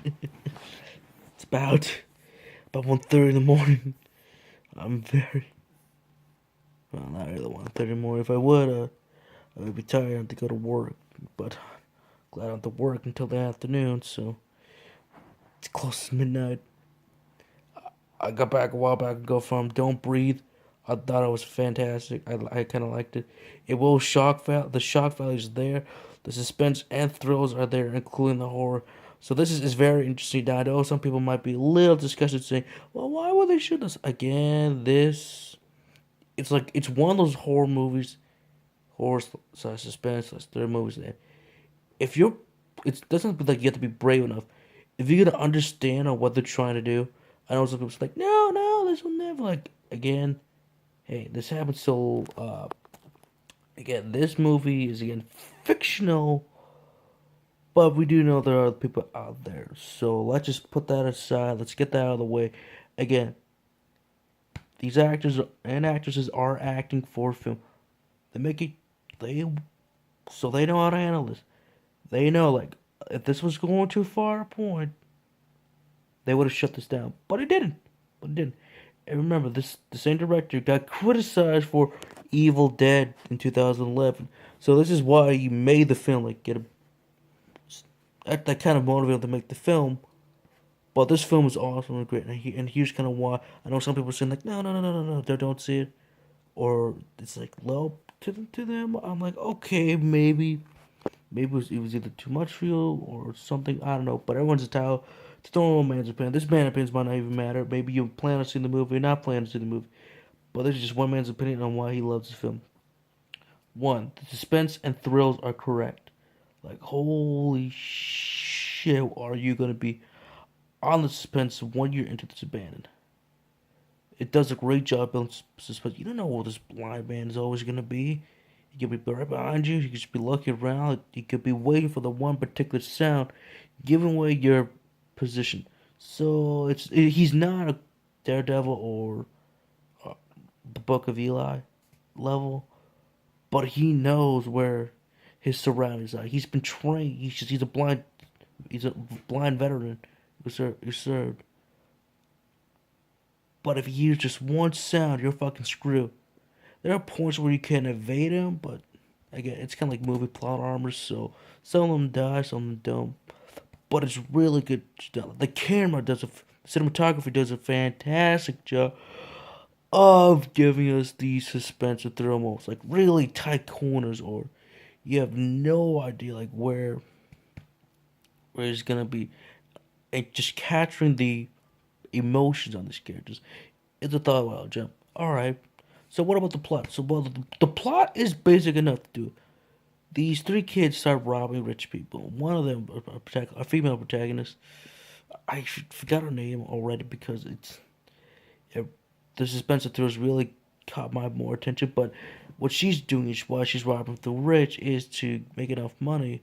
It's about 1:30 in the morning. I'm very well, not really 1:30 more. If I would, I would be tired and have to go to work. But glad I don't have to work until the afternoon. So it's close to midnight. I got back a while back ago from Don't Breathe. I thought it was fantastic. I kind of liked it. It will the shock value is there. The suspense and thrills are there, including the horror. So this is very interesting. Now, I know some people might be a little disgusted saying, well, why would they shoot this? Again, it's like, it's one of those horror movies, horror slash suspense slash thriller movies that if you're, it doesn't like you have to be brave enough. If you're gonna understand on what they're trying to do, I know some people's like, no, no, this will never. Like again, hey, this happened. So again, this movie is again fictional, but we do know there are people out there. So let's just put that aside. Let's get that out of the way. Again, these actors and actresses are acting for film. They make it. They so they know how to handle this. They know like if this was going too far a point, they would have shut this down. But it didn't. But it didn't. And remember, this the same director got criticized for Evil Dead in 2011. So this is why he made the film. Like get a that kind of motivated to make the film. But this film is awesome and great. And here's kind of why I know some people are saying like, no, no, no, no, no, no, they don't see it, or it's like low to them. I'm like, okay, maybe it was either too much for you or something. I don't know. But everyone's entitled to their own man's opinion. This man's opinions might not even matter. Maybe you plan on seeing the movie or not plan to see the movie. But this is just one man's opinion on why he loves the film. One, the suspense and thrills are correct. Like, holy shit, are you going to be on the suspense 1 year into this abandoned? It does a great job building suspense. You don't know what this blind man is always going to be. He could be right behind you. He could just be looking around. He could be waiting for the one particular sound, giving away your position. So he's not a Daredevil or uh, the Book of Eli level, but he knows where his surroundings are. He's been trained. He's a blind veteran who served. But if he hears just one sound, you're fucking screwed. There are points where you can evade him, but again, it's kind of like movie plot armor. So some of them die, some of them don't. But it's really good stuff. The camera does cinematography does a fantastic job of giving us these suspense and thrill moments, like really tight corners, or you have no idea like where it's gonna be, and just capturing the emotions on these characters. It's a thought wow jump. All right. So what about the plot? So well, the plot is basic enough to do. These three kids start robbing rich people. One of them, a female protagonist, forgot her name already because it, the suspense of thrills really caught my more attention. But what she's doing is why she's robbing the rich is to make enough money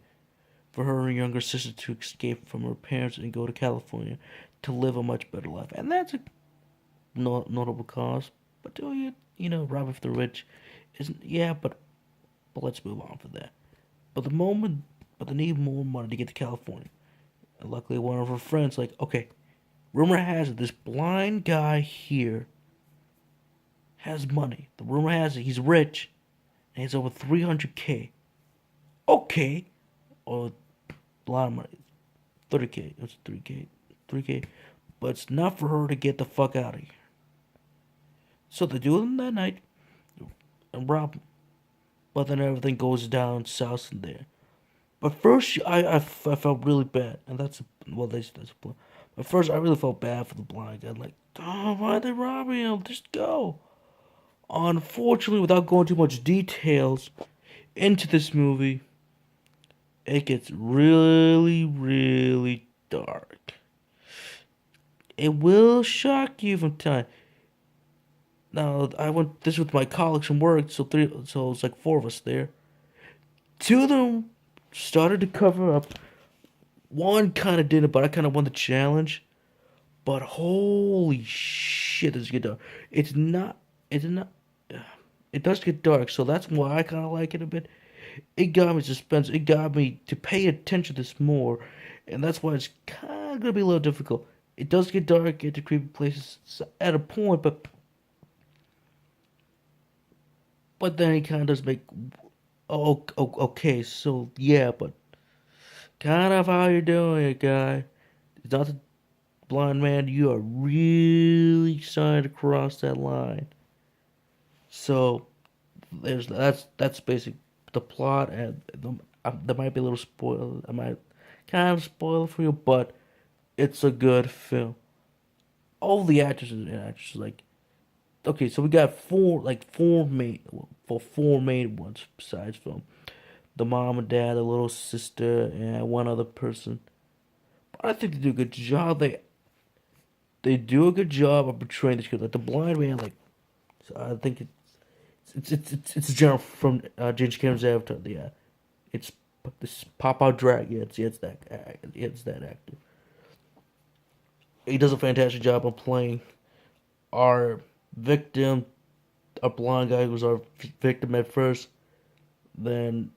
for her and her younger sister to escape from her parents and go to California to live a much better life. And that's a notable cause. But do robbing for the rich isn't, yeah, but let's move on from that. But they need more money to get to California. And luckily, one of her friends, like, okay, rumor has it this blind guy here has money. The rumor has it he's rich and he's over 300K. Okay, or a lot of money, 30K. It's 3K, 3K, but it's not for her to get the fuck out of here. So they do it that night and rob him. But then everything goes down south from there. But first, I felt really bad, and that's a plan. But first, I really felt bad for the blind guy. Like, oh, why are they robbing him? Just go. Unfortunately, without going too much details into this movie, it gets really, really dark. It will shock you from time. Now, I went this with my colleagues from work, so it's like four of us there. Two of them started to cover up. One kind of didn't, but I kind of won the challenge. But holy shit, this get dark. It's not. It's not. It does get dark, so that's why I kind of like it a bit. It got me suspense. It got me to pay attention to this more, and that's why it's kind gonna be a little difficult. It does get dark, get to creepy places at a point, but then he kind of does make. Okay, so yeah, but kind of how you're doing it, guy. It's not the blind man. You are really starting to cross that line. So there's that's basic the plot, and there might be a little spoil. I might kind of spoil it for you, but it's a good film. All the actors and actresses like okay, so we got four main ones besides film. The mom and dad, the little sister, and one other person. But I think they do a good job. They do a good job of portraying this kid like the blind man. Like so I think it's a general from James Cameron's Avatar. Yeah, it's this pop out drag. It's that actor. He does a fantastic job of playing our victim, a blind guy who was our victim at first, then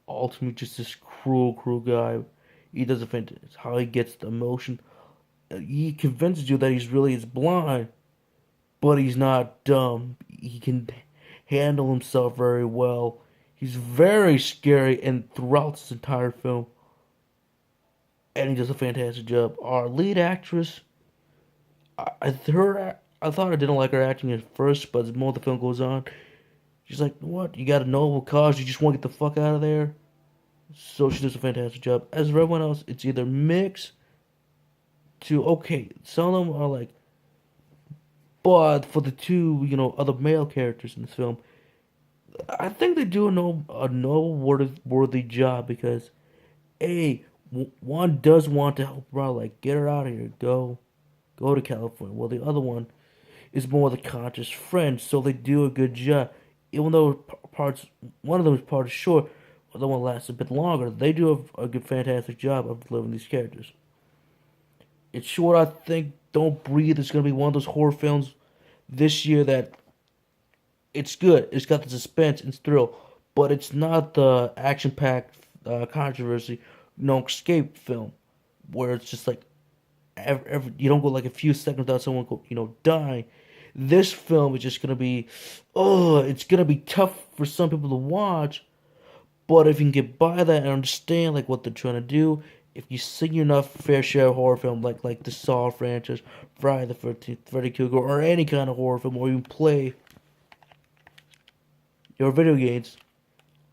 ultimately just this cruel guy. He does a fantastic how he gets the emotion. He convinces you that he's really is blind, but he's not dumb. He can handle himself very well. He's very scary, and throughout this entire film, and he does a fantastic job. Our lead actress, I thought I didn't like her acting at first, but as more the film goes on, she's like, "What? You got a noble cause? You just want to get the fuck out of there?" So she does a fantastic job. As for everyone else, it's either mix to okay. Some of them are like, but for the two, other male characters in this film, I think they do a noteworthy job because a one does want to help her out, like get her out of here, go to California. Well, the other one is more the conscious friend, so they do a good job. Even though parts, one of them is part is short, the other one lasts a bit longer. They do a good, fantastic job of delivering these characters. It's short, I think. Don't Breathe is going to be one of those horror films this year that it's good. It's got the suspense and thrill, but it's not the action-packed controversy, escape film where it's just like you don't go like a few seconds without someone dying. This film is just gonna be, it's gonna be tough for some people to watch, but if you can get by that and understand like what they're trying to do, if you see enough fair share of horror film like the Saw franchise, Friday the 13th, Freddy Krueger, or any kind of horror film, or even play your video games,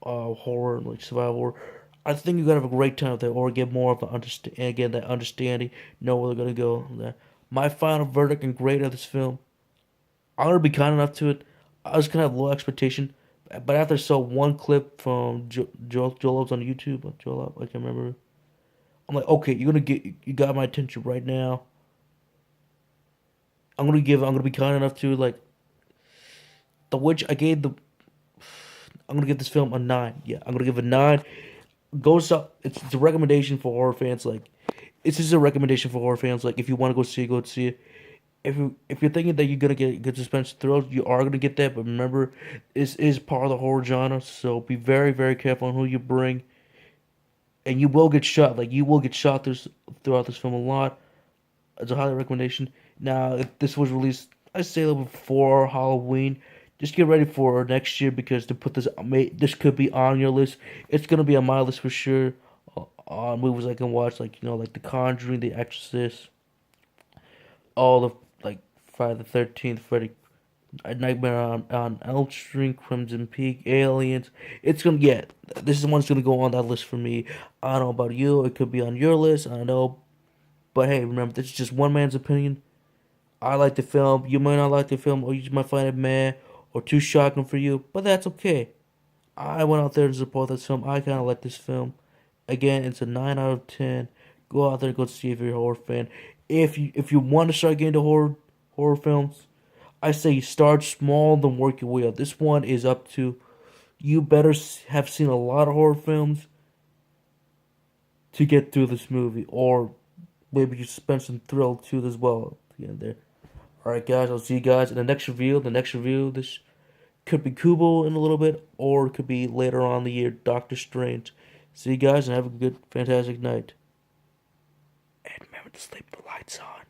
horror like survival horror, I think you're gonna have a great time with it, or get more of an that understanding, know where they're gonna go. My final verdict and grade of this film, I'm gonna be kind enough to it. I was gonna have low expectation, but after I saw one clip from Joel Ops on YouTube, I can't remember. I'm like, okay, you got my attention right now. I'm gonna be kind enough to like, the witch. I'm gonna give this film a 9. Yeah, I'm gonna give it a 9. Goes up. It's a recommendation for horror fans. Like, it's just a recommendation for horror fans. Like, if you want to go see it. If you're thinking that you're gonna get good suspense thrills, you are gonna get that. But remember, this is part of the horror genre, so be very careful on who you bring, and you will get shot. Like you will get shot throughout this film a lot. It's a highly recommendation. Now, if this was released, I say a little before Halloween, just get ready for next year because to put this could be on your list. It's gonna be on my list for sure. On movies I can watch, like like The Conjuring, The Exorcist, all the like Friday the 13th, Freddy, Nightmare on Elm Street, Crimson Peak, Aliens. It's gonna get this is the one that's gonna go on that list for me. I don't know about you. It could be on your list. I don't know, but hey, remember this is just one man's opinion. I like the film. You might not like the film, or you might find it meh or too shocking for you. But that's okay. I went out there to support this film. I kind of like this film. Again, it's a 9 out of 10. Go out there, go see if you're a horror fan. If you want to start getting into horror films, I say start small, then work your way up. This one is up to you. Better have seen a lot of horror films to get through this movie, or maybe you spend some thrill too as well to get in there. All right, guys. I'll see you guys in the next review. The next review, this could be Kubo in a little bit, or it could be later on in the year, Doctor Strange. See you guys and have a good, fantastic night. And to sleep with the lights on.